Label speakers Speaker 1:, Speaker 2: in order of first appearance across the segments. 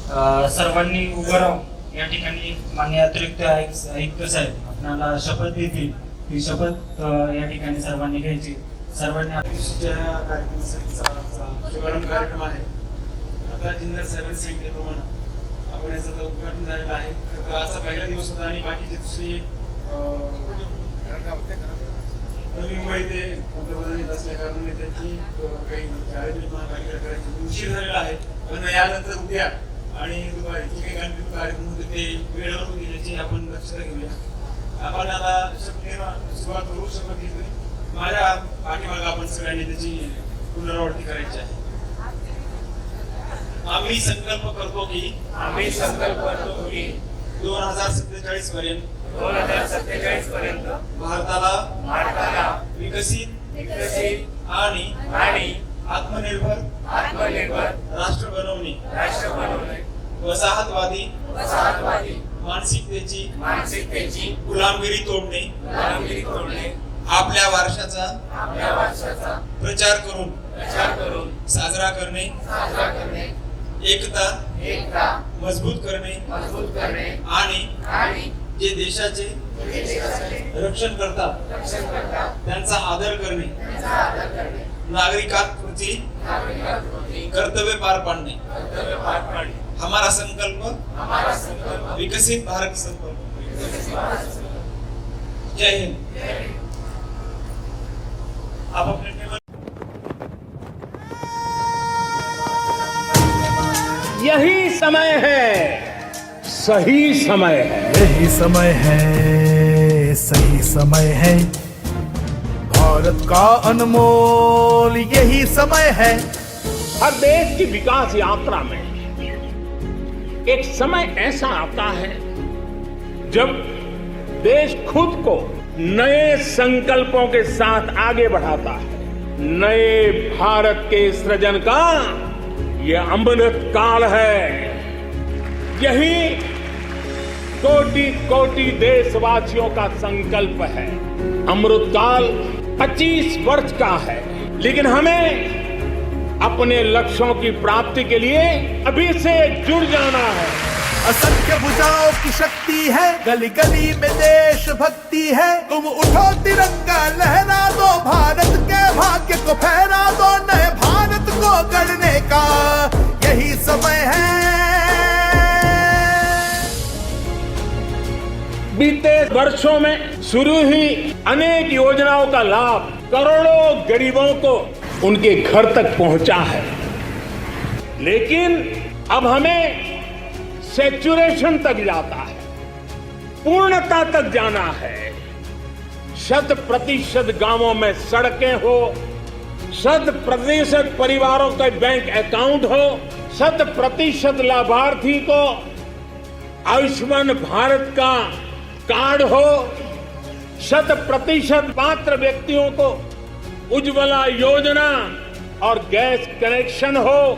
Speaker 1: सर्वांनी उभं राहून या ठिकाणी माननीय अतिरिक्त आयुक्त साहेब आपल्याला शपथ देतील. ती शपथ या ठिकाणी सर्वांनी घ्यायची. सर्वांनी कार्यक्रमाचा शुभारंभ कार्यक्रम आहे. आता जिल्हा साहेबांनी सांगितल्याप्रमाणे आपण याचं उद्घाटन झालेलं आहे. आजचा पहिला दिवस होता आणि बाकीचे दुसरी नवी मुंबई ते पंतप्रधान येत असल्या कारणाने त्यांची काही महापालिका करायची उशीर झालेला आहे. पण यानंतर उद्या आणि दुपारी जे काही कार्यक्रम होते ते वेळेवर होतील याची आपण लक्षात घेऊया. आपण आता सुरुवात करू. शपथ घेतली. माझ्या पाठीमागे आपण सगळ्यांनी त्याची पुनरावृत्ती करायची आहे. आम्ही संकल्प करतो की 2047 पर्यंत भारताला विकसित आणि आत्मनिर्भर राष्ट्र बनवणे वसाहतवादी मानसिकतेची गुलामगिरी तोडणे आपल्या वारशाचा प्रचार करून साजरा करणे एकता मजबूत करणे आणि जे देशाचे रक्षण करतात त्यांचा आदर करणे नागरिकांप्रती कर्तव्य पार पाडणे हमारा संकल्प विकसित भारत संकल्प. जय हिंद. आप अपने
Speaker 2: यही समय है, सही समय है.
Speaker 3: यही समय है, सही समय है. भारत का अनमोल यही समय है.
Speaker 2: हर देश की विकास यात्रा में एक समय ऐसा आता है जब देश खुद को नए संकल्पों के साथ आगे बढ़ाता है. नए भारत के सृजन का यह अमृत काल है. यही कोटि कोटि देशवासियों का संकल्प है. अमृत काल 25 वर्ष का है, लेकिन हमें अपने लक्ष्यों की प्राप्ति के लिए अभी से जुड़ जाना है.
Speaker 3: असंख्य भुजाओं की शक्ति है, गली गली में देश भक्ति है. तुम उठो तिरंगा लहरा दो, भारत के भाग्य को फहरा दो. नए भारत को गढ़ने का यही समय है.
Speaker 2: बीते वर्षों में शुरू हुई अनेक योजनाओं का लाभ करोड़ों गरीबों को उनके घर तक पहुंचा है. लेकिन अब हमें सैचुरेशन तक जाता है, पूर्णता तक जाना है. 100% गांवों में सड़कें हो, 100% परिवारों के बैंक अकाउंट हो, 100% लाभार्थी को आयुष्मान भारत का कार्ड हो, 100% पात्र व्यक्तियों को उज्ज्वला योजना और गैस कनेक्शन हो,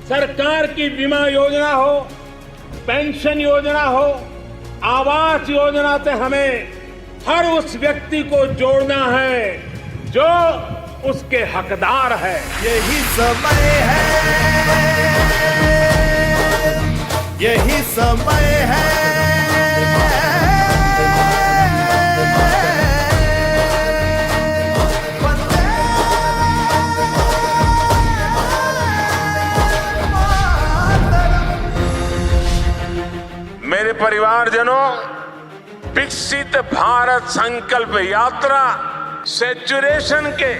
Speaker 2: सरकार की बीमा योजना हो, पेंशन योजना हो, आवास योजना से हमें हर उस व्यक्ति को जोड़ना है जो उसके हकदार है.
Speaker 3: यही समय है, यही समय है.
Speaker 2: मेरे परिवारजनों, विकसित भारत संकल्प यात्रा सैचुरेशन के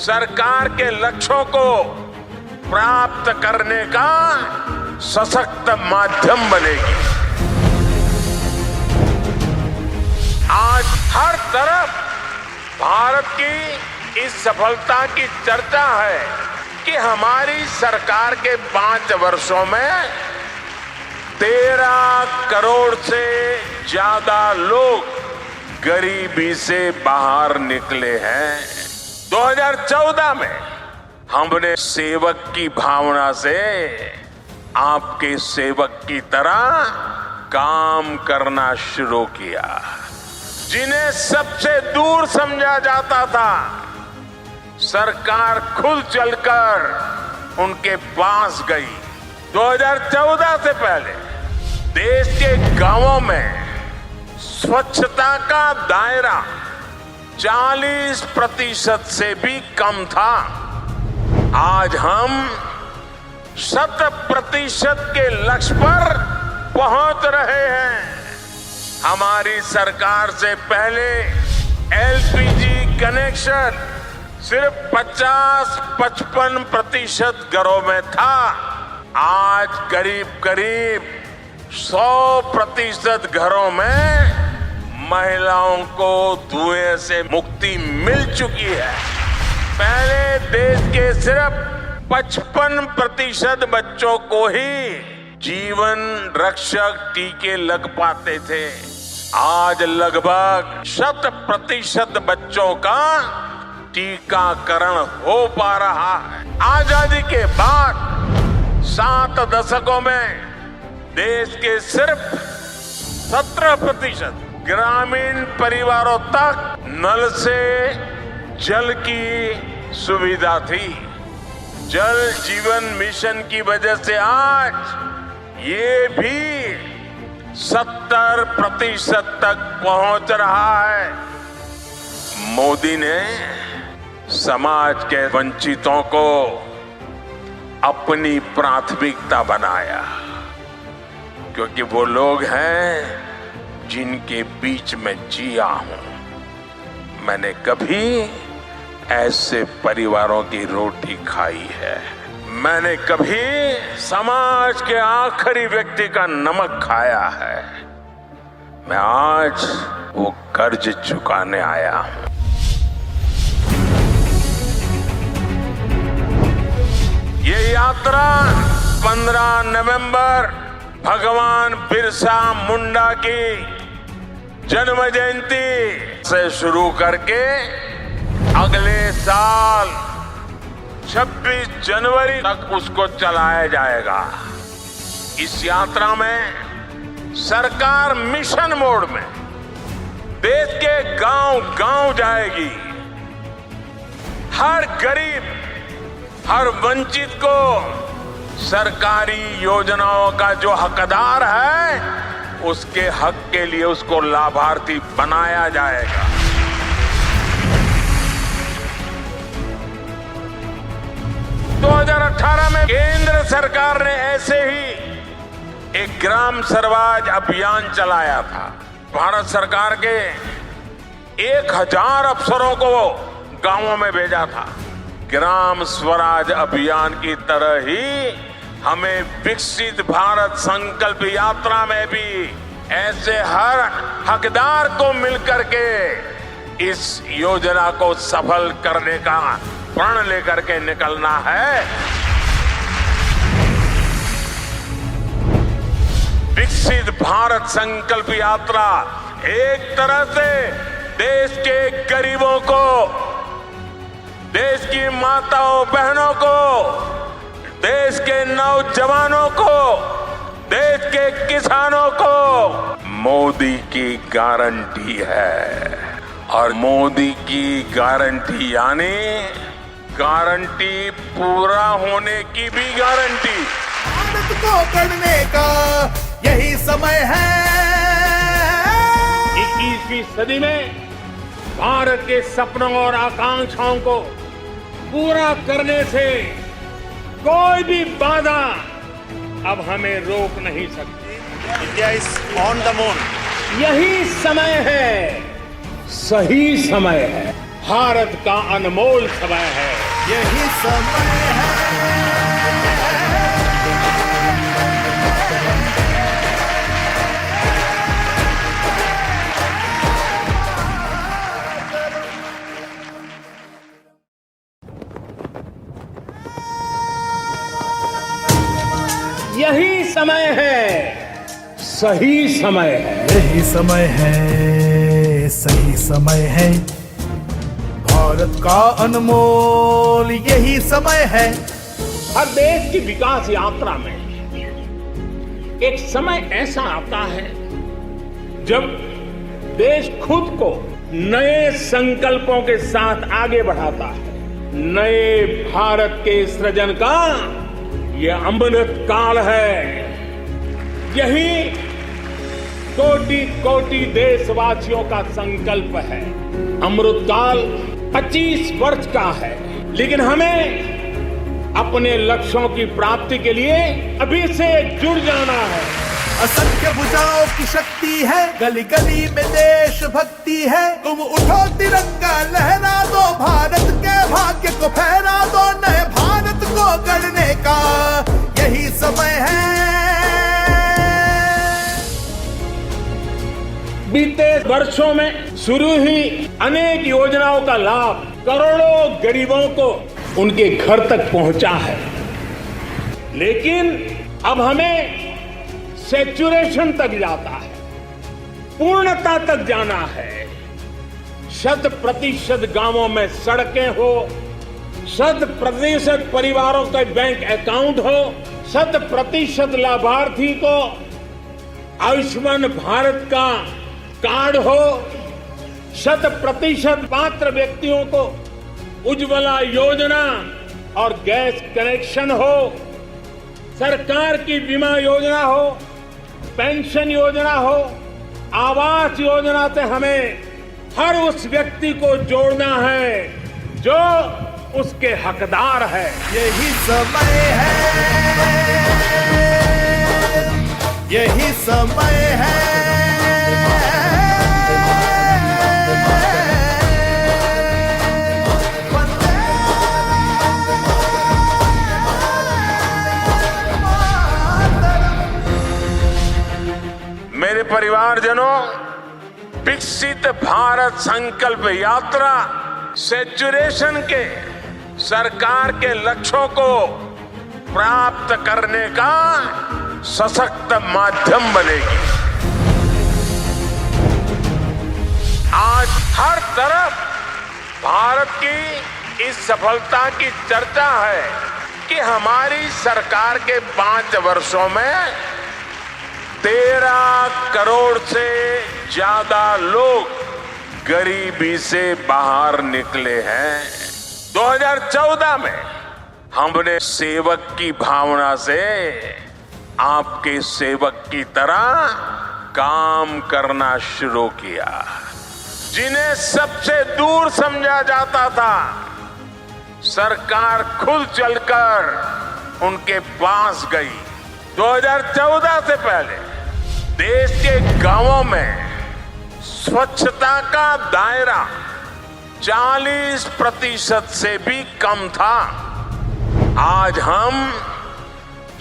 Speaker 2: सरकार के लक्ष्यों को प्राप्त करने का सशक्त माध्यम बनेगी. आज हर तरफ भारत की इस सफलता की चर्चा है कि हमारी सरकार के 5 वर्षों में 13 करोड़ से ज्यादा लोग गरीबी से बाहर निकले हैं. 2014 में हमने सेवक की भावना से आपके सेवक की तरह काम करना शुरू किया. जिन्हें सबसे दूर समझा जाता था, सरकार खुद चलकर उनके पास गई 2014 से पहले देश के गांवों में स्वच्छता का दायरा 40% से भी कम था। आज हम 100% के लक्ष्य पर पहुंच रहे हैं। हमारी सरकार से पहले एलपीजी कनेक्शन सिर्फ 50-55% घरों में था। आज करीब 100% घरों में महिलाओं को धुएं से मुक्ति मिल चुकी है। पहले देश के सिर्फ 55% बच्चों को ही जीवन रक्षक टीके लग पाते थे। आज लगभग 100% बच्चों का टीकाकरण हो पा रहा है। आजादी के बाद 7 दशकों में देश के सिर्फ 17% ग्रामीण परिवारों तक नल से जल की सुविधा थी। जल जीवन मिशन की वजह से आज ये भी 70% तक पहुंच रहा है। मोदी ने समाज के वंचितों को अपनी प्राथमिकता बनाया, क्योंकि वो लोग हैं जिनके बीच में जिया हूं। मैंने कभी ऐसे परिवारों की रोटी खाई है। मैंने कभी समाज के आखिरी व्यक्ति का नमक खाया है। मैं आज वो कर्ज चुकाने आया हूं। ये यात्रा 15 नवंबर भगवान बिरसा मुंडा की जन्म जयंती से शुरू करके अगले साल 26 जनवरी तक उसको चलाया जाएगा। इस यात्रा में सरकार मिशन मोड में देश के गांव-गांव जाएगी। हर गरीब, हर वंचित को सरकारी योजनाओं का जो हकदार है, उसके हक के लिए उसको लाभार्थी बनाया जाएगा। तो 2018 में केंद्र सरकार ने ऐसे ही एक ग्राम स्वराज अभियान चलाया था। भारत सरकार के 1000 अफसरों को गांवों में भेजा था। ग्राम स्वराज अभियान की तरह ही हमें विकसित भारत संकल्प यात्रा में भी ऐसे हर हकदार को मिलकर के इस योजना को सफल करने का प्रण लेकर के निकलना है। विकसित भारत संकल्प यात्रा एक तरह से देश के गरीबों को, देश की माताओं बहनों को, देश के नौजवानों को, देश के किसानों को मोदी की गारंटी है। और मोदी की गारंटी यानी गारंटी पूरा होने की भी गारंटी।
Speaker 3: भारत को गढ़ने का यही समय है।
Speaker 2: 21वीं सदी में भारत के सपनों और आकांक्षाओं को पूरा करने से कोई भी बाधा अब हमें रोक नहीं सकती।
Speaker 4: India is on the moon.
Speaker 2: यही समय है, सही समय है, भारत का अनमोल समय है।
Speaker 3: यही समय है।
Speaker 2: यही समय है, सही समय है।
Speaker 3: यही समय है, सही समय है, भारत का अनमोल यही समय है।
Speaker 2: हर देश की विकास यात्रा में एक समय ऐसा आता है जब देश खुद को नए संकल्पों के साथ आगे बढ़ाता है। नए भारत के सृजन का ये अमृत काल है। यही कोटि कोटि देशवासियों का संकल्प है। अमृत काल 25 वर्ष का है, लेकिन हमें अपने लक्ष्यों की प्राप्ति के लिए अभी से जुड़ जाना है।
Speaker 3: असंख्य भुजाओं की शक्ति है, गली गली में देश भक्ति है। तुम उठो तिरंगा लहरा दो, भारत के भाग्य को फहरा दो, नए भारत को गढ़ने का यही समय है।
Speaker 2: बीते वर्षों में शुरू हुई अनेक योजनाओं का लाभ करोड़ों गरीबों को उनके घर तक पहुंचा है, लेकिन अब हमें सैचुरेशन तक जाता है, पूर्णता तक जाना है। 100% गांवों में सड़कें हो, 100% परिवारों के बैंक अकाउंट हो, 100% लाभार्थी को आयुष्मान भारत का कार्ड हो, 100% पात्र व्यक्तियों को उज्ज्वला योजना और गैस कनेक्शन हो, सरकार की बीमा योजना हो, पेंशन योजना हो, आवास योजना से हमें हर उस व्यक्ति को जोड़ना है जो उसके हकदार है।
Speaker 3: यही समय है, यही समय है।
Speaker 2: मेरे परिवारजनों, विकसित भारत संकल्प यात्रा सैचुरेशन के सरकार के लक्ष्यों को प्राप्त करने का सशक्त माध्यम बनेगी। आज हर तरफ भारत की इस सफलता की चर्चा है कि हमारी सरकार के 5 वर्षों में 13 करोड़ से ज्यादा लोग गरीबी से बाहर निकले हैं। 2014 में हमने सेवक की भावना से आपके सेवक की तरह काम करना शुरू किया। जिन्हें सबसे दूर समझा जाता था, सरकार खुद चलकर उनके पास गई। 2014 से पहले देश के गांवों में स्वच्छता का दायरा 40% से भी कम था। आज हम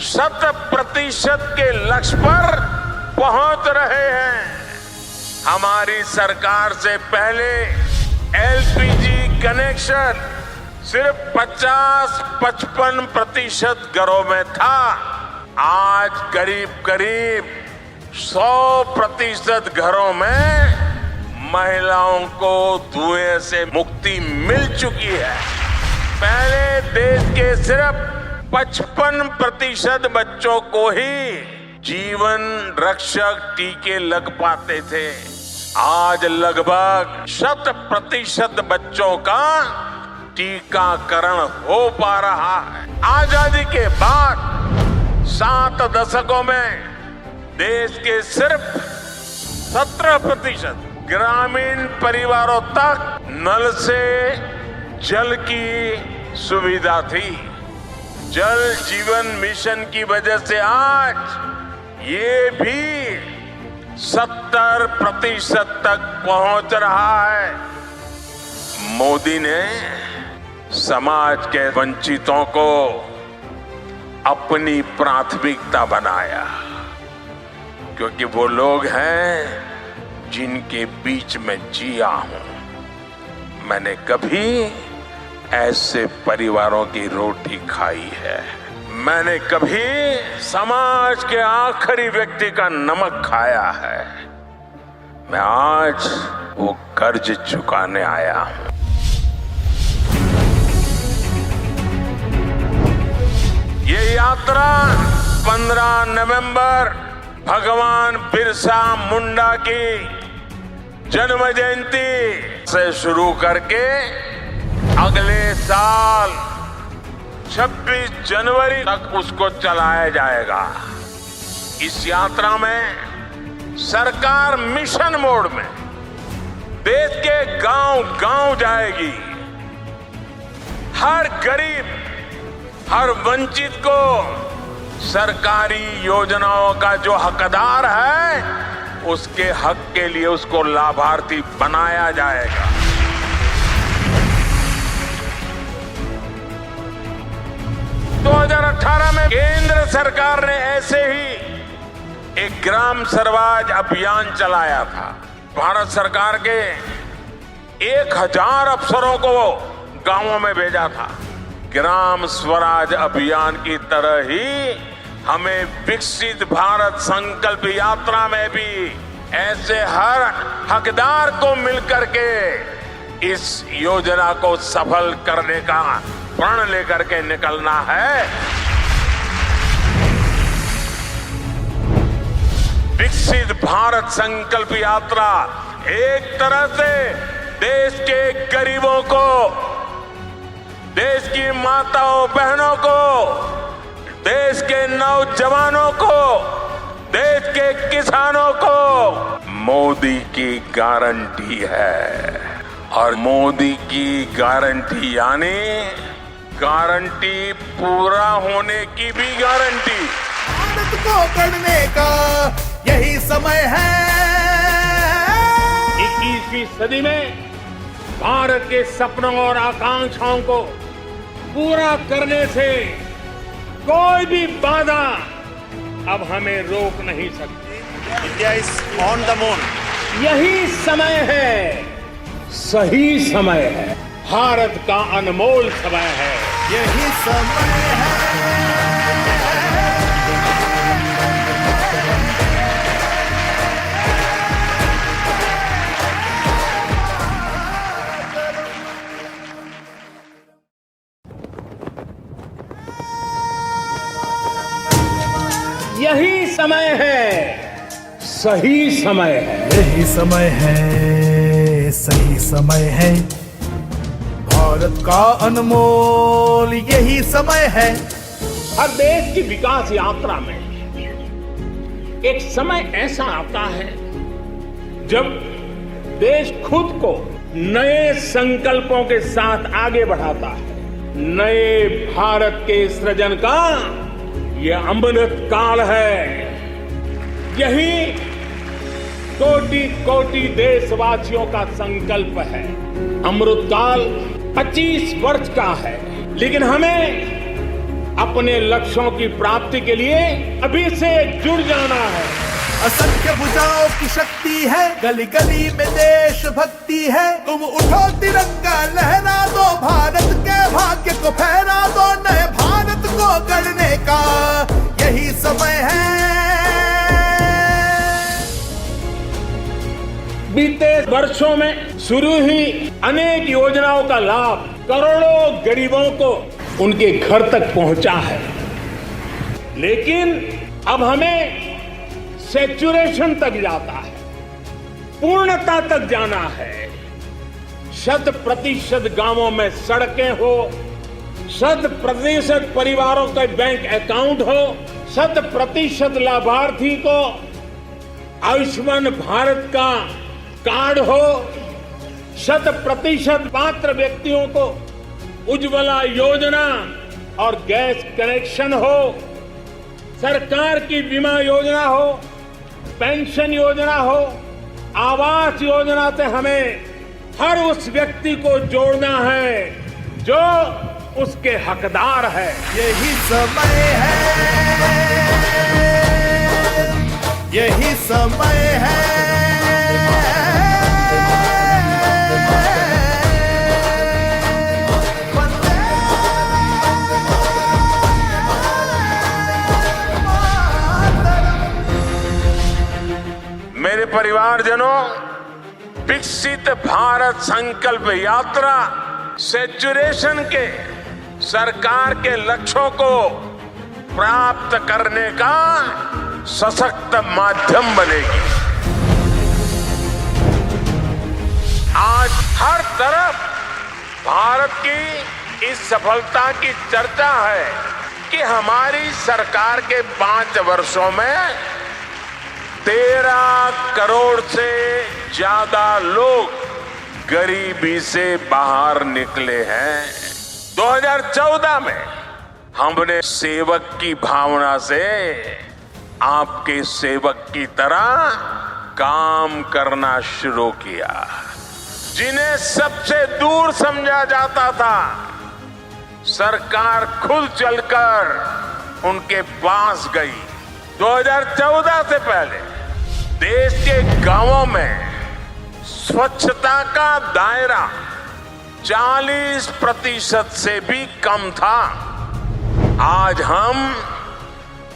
Speaker 2: 100% के लक्ष्य पर पहुंच रहे हैं। हमारी सरकार से पहले एलपीजी कनेक्शन सिर्फ 50-55% घरों में था। आज करीब 100% घरों में महिलाओं को धुएं से मुक्ति मिल चुकी है। पहले देश के सिर्फ 55% बच्चों को ही जीवन रक्षक टीके लग पाते थे। आज लगभग 100% बच्चों का टीकाकरण हो पा रहा है। आजादी के बाद 7 दशकों में देश के सिर्फ 17% ग्रामीण परिवारों तक नल से जल की सुविधा थी। जल जीवन मिशन की वजह से आज ये भी 70% तक पहुंच रहा है। मोदी ने समाज के वंचितों को अपनी प्राथमिकता बनाया, क्योंकि वो लोग हैं जिनके बीच में जिया हूं। मैंने कभी ऐसे परिवारों की रोटी खाई है। मैंने कभी समाज के आखिरी व्यक्ति का नमक खाया है। मैं आज वो कर्ज चुकाने आया हूं। ये यात्रा 15 नवंबर भगवान बिरसा मुंडा की जन्म जयंती से शुरू करके अगले साल 26 जनवरी तक उसको चलाया जाएगा। इस यात्रा में सरकार मिशन मोड में देश के गांव-गांव जाएगी। हर गरीब, हर वंचित को सरकारी योजनाओं का जो हकदार है, उसके हक के लिए उसको लाभार्थी बनाया जाएगा। तो 2018 में केंद्र सरकार ने ऐसे ही एक ग्राम स्वराज अभियान चलाया था। भारत सरकार के 1000 अफसरों को गांवों में भेजा था। ग्राम स्वराज अभियान की तरह ही हमें विकसित भारत संकल्प यात्रा में भी ऐसे हर हकदार को मिलकर के इस योजना को सफल करने का प्रण लेकर के निकलना है। विकसित भारत संकल्प यात्रा एक तरह से देश के गरीबों को, देश की माताओं बहनों को, देश के नौजवानों को, देश के किसानों को मोदी की गारंटी है। और मोदी की गारंटी यानी गारंटी पूरा होने की भी गारंटी।
Speaker 3: भारत को गढ़ने का यही समय है।
Speaker 2: 21वीं सदी में भारत के सपनों और आकांक्षाओं को पूरा करने से कोई भी बाधा अब हमें रोक नहीं सकती।
Speaker 4: India is on the moon.
Speaker 2: यही समय है, सही समय है, भारत का अनमोल समय है।
Speaker 3: यही समय है।
Speaker 2: यही समय है, सही समय है।
Speaker 3: यही समय है, सही समय है, भारत का अनमोल यही समय है।
Speaker 2: हर देश की विकास यात्रा में एक समय ऐसा आता है जब देश खुद को नए संकल्पों के साथ आगे बढ़ाता है। नए भारत के सृजन का यह अमृत काल है। यही कोटि कोटि देशवासियों का संकल्प है। अमृत काल 25 वर्ष का है, लेकिन हमें अपने लक्ष्यों की प्राप्ति के लिए अभी से जुड़ जाना है।
Speaker 3: असंख्य भुजाओं की शक्ति है, गली गली में देश भक्ति है। तुम उठो तिरंगा लहरा दो, भारत के भाग्य को फहरा दो। नए भारत को गढ़ने का यही समय है।
Speaker 2: बीते वर्षों में शुरू हुई अनेक योजनाओं का लाभ करोड़ों गरीबों को उनके घर तक पहुंचा है, लेकिन अब हमें सैचुरेशन तक जाता है, पूर्णता तक जाना है। 100% गांवों में सड़कें हो, 100% परिवारों के बैंक अकाउंट हो, 100% लाभार्थी को आयुष्मान भारत का कार्ड हो, 100% पात्र व्यक्तियों को उज्ज्वला योजना और गैस कनेक्शन हो, सरकार की बीमा योजना हो, पेंशन योजना हो, आवास योजना से हमें हर उस व्यक्ति को जोड़ना है जो उसके हकदार है।
Speaker 3: यही समय है, यही समय है।
Speaker 2: मेरे परिवारजनों, विकसित भारत संकल्प यात्रा सैचुरेशन के सरकार के लक्ष्यों को प्राप्त करने का सशक्त माध्यम बनेगी। आज हर तरफ भारत की इस सफलता की चर्चा है कि हमारी सरकार के 5 वर्षों में 13 करोड़ से ज्यादा लोग गरीबी से बाहर निकले हैं। 2014 में हमने सेवक की भावना से आपके सेवक की तरह काम करना शुरू किया। जिन्हें सबसे दूर समझा जाता था, सरकार खुद चलकर उनके पास गई। 2014 से पहले देश के गांवों में स्वच्छता का दायरा 40% से भी कम था। आज हम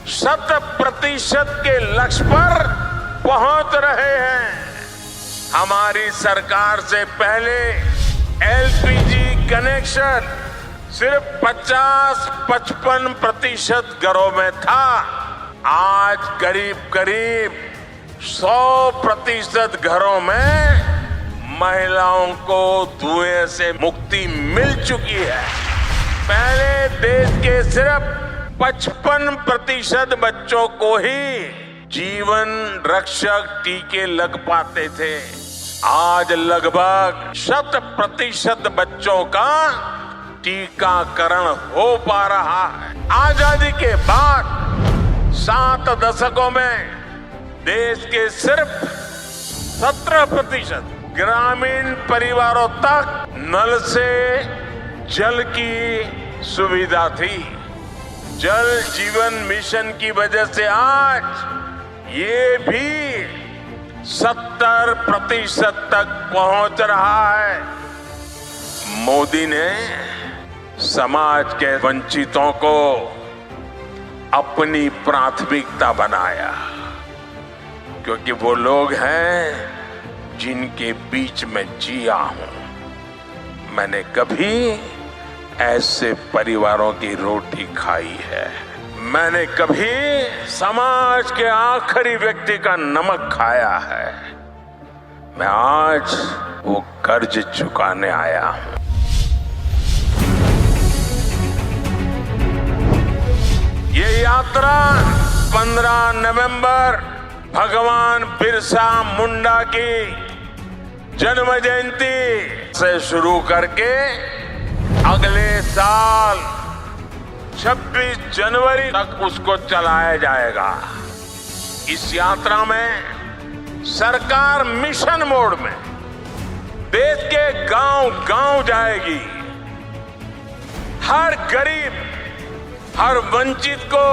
Speaker 2: 100% के लक्ष्य पर पहुंच रहे हैं। हमारी सरकार से पहले एलपीजी कनेक्शन सिर्फ 50-55% घरों में था। आज करीब 100% घरों में महिलाओं को धुएं से मुक्ति मिल चुकी है। पहले देश के सिर्फ 55% बच्चों को ही जीवन रक्षक टीके लग पाते थे। आज लगभग 100% बच्चों का टीकाकरण हो पा रहा है। आजादी के बाद 7 दशकों में देश के सिर्फ 17% ग्रामीण परिवारों तक नल से जल की सुविधा थी। जल जीवन मिशन की वजह से आज ये भी 70% तक पहुंच रहा है। मोदी ने समाज के वंचितों को अपनी प्राथमिकता बनाया, क्योंकि वो लोग हैं जिनके बीच में जिया हूं। मैंने कभी ऐसे परिवारों की रोटी खाई है। मैंने कभी समाज के आखिरी व्यक्ति का नमक खाया है। मैं आज वो कर्ज चुकाने आया हूं। ये यात्रा 15 नवंबर भगवान बिरसा मुंडा की जन्म जयंती से शुरू करके अगले साल 26 जनवरी तक उसको चलाया जाएगा। इस यात्रा में सरकार मिशन मोड में देश के गांव-गांव जाएगी। हर गरीब, हर वंचित को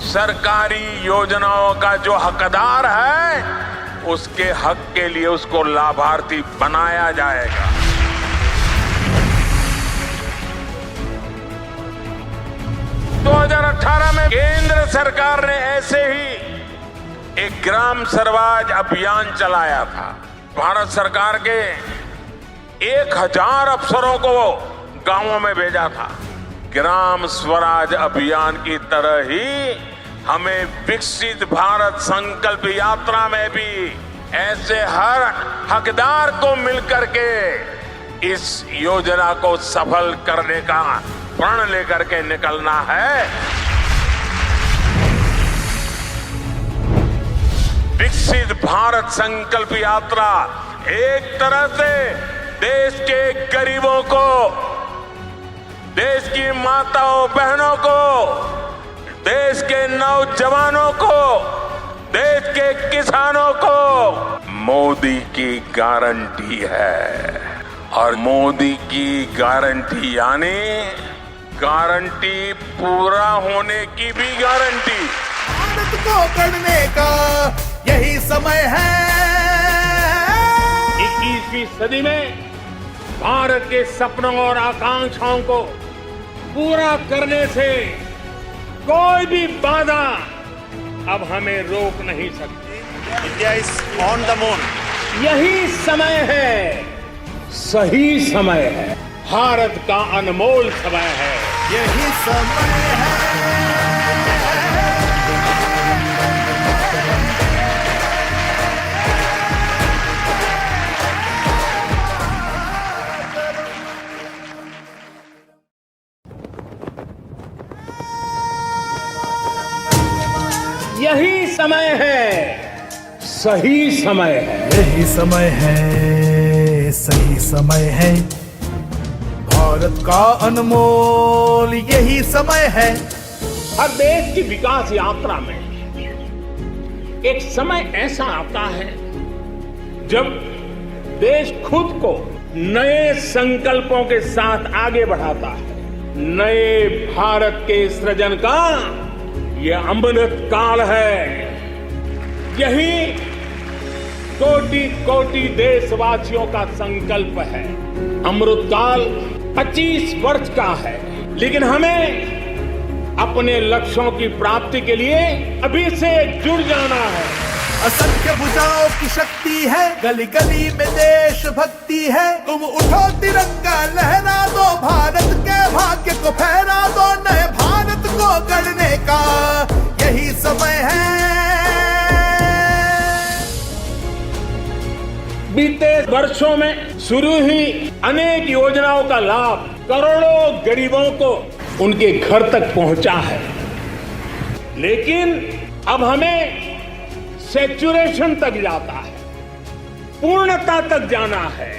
Speaker 2: सरकारी योजनाओं का जो हकदार है, उसके हक के लिए उसको लाभार्थी बनाया जाएगा। तो 2018 में केंद्र सरकार ने ऐसे ही एक ग्राम स्वराज अभियान चलाया था। भारत सरकार के 1000 अफसरों को गांवों में भेजा था। ग्राम स्वराज अभियान की तरह ही हमें विकसित भारत संकल्प यात्रा में भी ऐसे हर हकदार को मिलकर के इस योजना को सफल करने का प्रण लेकर के निकलना है। विकसित भारत संकल्प यात्रा एक तरह से देश के गरीबों को, देश की माताओं बहनों को, देश के नौजवानों को, देश के किसानों को मोदी की गारंटी है। और मोदी की गारंटी यानी गारंटी पूरा होने की भी गारंटी।
Speaker 3: भारत को गढ़ने का यही समय है।
Speaker 2: 21वीं सदी में भारत के सपनों और आकांक्षाओं को पूरा करने से कोई भी बाधा अब हमें रोक नहीं सकती।
Speaker 4: India is on the moon.
Speaker 2: यही समय है, सही समय है, भारत का अनमोल समय है।
Speaker 3: यही समय है।
Speaker 2: यही समय है, सही समय है।
Speaker 3: यही समय है, सही समय है, भारत का अनमोल यही समय है।
Speaker 2: हर देश की विकास यात्रा में एक समय ऐसा आता है जब देश खुद को नए संकल्पों के साथ आगे बढ़ाता है। नए भारत के सृजन का यह अमृत काल है। यही कोटि कोटि देशवासियों का संकल्प है। अमृत काल 25 वर्ष का है, लेकिन हमें अपने लक्ष्यों की प्राप्ति के लिए अभी से जुड़ जाना है।
Speaker 3: असंख्य भुजाओं की शक्ति है, गली गली में देश भक्ति है। तुम उठो तिरंगा लहरा दो, भारत के भाग्य को फहरा दो, नए भारत को गढ़ने का यही समय है।
Speaker 2: बीते वर्षों में शुरू हुई अनेक योजनाओं का लाभ करोड़ों गरीबों को उनके घर तक पहुंचा है, लेकिन अब हमें सैचुरेशन तक जाता है, पूर्णता तक जाना है।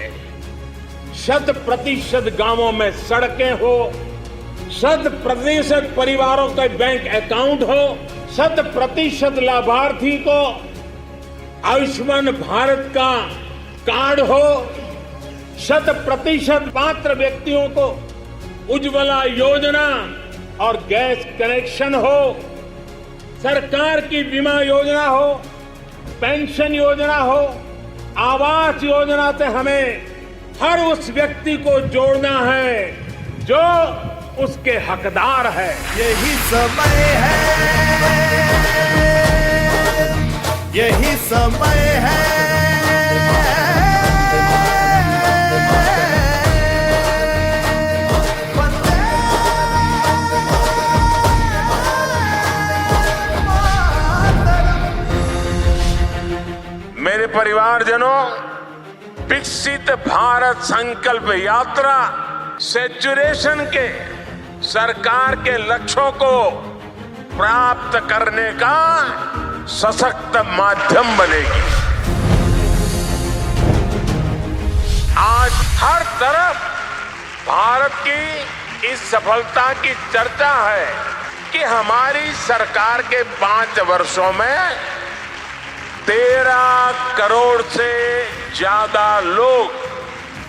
Speaker 2: 100% गांवों में सड़कें हो, 100% परिवारों के बैंक अकाउंट हो, 100% लाभार्थी को आयुष्मान भारत का कार्ड हो, 100% पात्र व्यक्तियों को उज्ज्वला योजना और गैस कनेक्शन हो, सरकार की बीमा योजना हो, पेंशन योजना हो, आवास योजना से हमें हर उस व्यक्ति को जोड़ना है जो उसके हकदार है।
Speaker 3: यही समय है, यही समय है।
Speaker 2: मेरे परिवारजनों, विकसित भारत संकल्प यात्रा सैचुरेशन के सरकार के लक्ष्यों को प्राप्त करने का सशक्त माध्यम बनेगी। आज हर तरफ भारत की इस सफलता की चर्चा है कि हमारी सरकार के 5 वर्षों में 13 करोड़ से ज्यादा लोग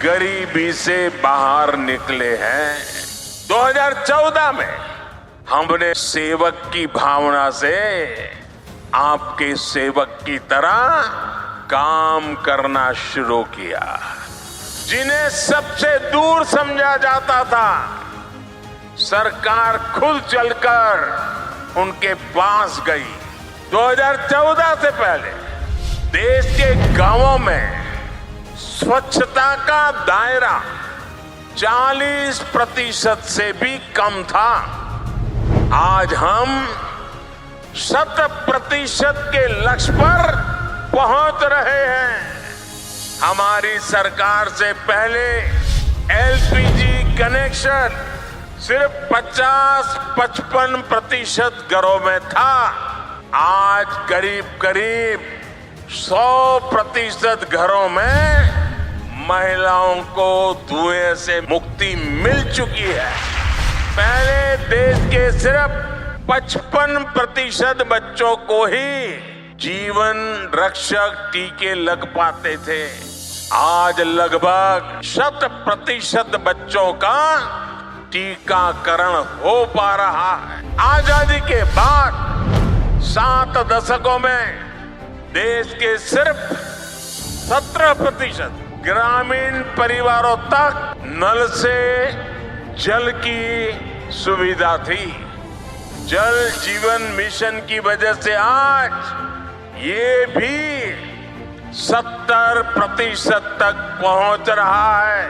Speaker 2: गरीबी से बाहर निकले हैं। 2014 में हमने सेवक की भावना से आपके सेवक की तरह काम करना शुरू किया। जिन्हें सबसे दूर समझा जाता था, सरकार खुद चलकर उनके पास गई। 2014 से पहले देश के गांवों में स्वच्छता का दायरा 40% से भी कम था। आज हम 100% के लक्ष्य पर पहुंच रहे हैं। हमारी सरकार से पहले एलपीजी कनेक्शन सिर्फ 50-55% घरों में था। आज करीब 100% घरों में महिलाओं को धुएं से मुक्ति मिल चुकी है। पहले देश के सिर्फ 55% बच्चों को ही जीवन रक्षक टीके लग पाते थे। आज लगभग 100% बच्चों का टीकाकरण हो पा रहा है। आजादी के बाद 7 दशकों में देश के सिर्फ 17% ग्रामीण परिवारों तक नल से जल की सुविधा थी। जल जीवन मिशन की वजह से आज ये भी 70% तक पहुंच रहा है।